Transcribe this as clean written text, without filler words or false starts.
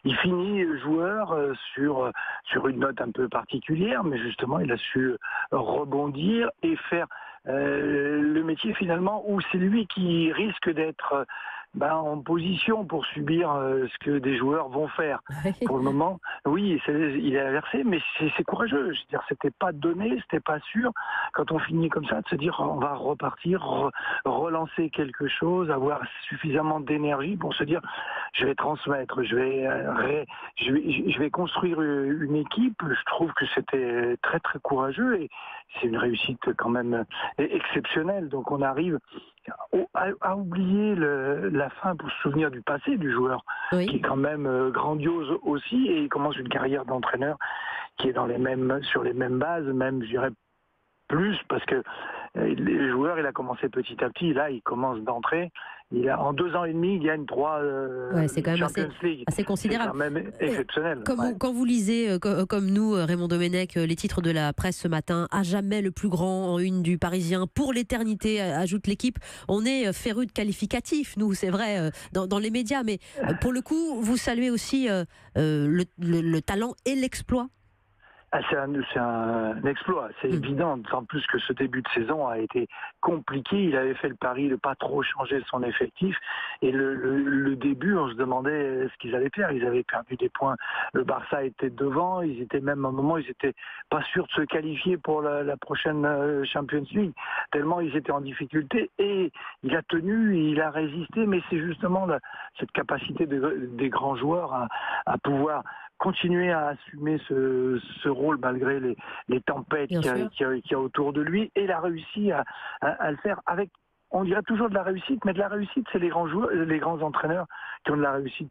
il finit joueur sur une note un peu particulière, mais justement il a su rebondir et faire le métier finalement où c'est lui qui risque d'être en position pour subir ce que des joueurs vont faire. Pour le moment, oui, il est inversé, mais c'est courageux. Je veux dire, c'était pas donné, c'était pas sûr. Quand on finit comme ça, de se dire on va repartir, relancer quelque chose, avoir suffisamment d'énergie pour se dire je vais transmettre, je vais construire une équipe. Je trouve que c'était très très courageux et c'est une réussite quand même exceptionnelle. Donc on arrive à oublier la fin pour se souvenir du passé du joueur, qui est quand même grandiose aussi, et il commence une carrière d'entraîneur qui est sur les mêmes bases, même je dirais plus, parce que les joueurs, il a commencé petit à petit, là il commence d'entrer, en 2 ans et demi, il gagne 3 c'est quand même Champions League. assez considérable. C'est quand même exceptionnel. Quand vous lisez, comme nous, Raymond Domenech, les titres de la presse ce matin, à jamais le plus grand en une du Parisien, pour l'éternité, ajoute l'équipe, on est féru de qualificatifs, nous, c'est vrai, dans les médias, mais pour le coup, vous saluez aussi le talent et l'exploit. C'est un exploit, c'est évident, d'autant plus que ce début de saison a été compliqué. Il avait fait le pari de ne pas trop changer son effectif. Et le début, on se demandait ce qu'ils allaient faire. Ils avaient perdu des points. Le Barça était devant. Ils étaient même à un moment, ils n'étaient pas sûrs de se qualifier pour la prochaine Champions League, tellement ils étaient en difficulté. Et il a tenu, il a résisté. Mais c'est justement cette capacité des grands joueurs à pouvoir continuer à assumer ce rôle malgré les tempêtes qu'il y a autour de lui, et il a réussi à le faire avec, on dirait toujours de la réussite, mais de la réussite, c'est les grands joueurs, les grands entraîneurs qui ont de la réussite.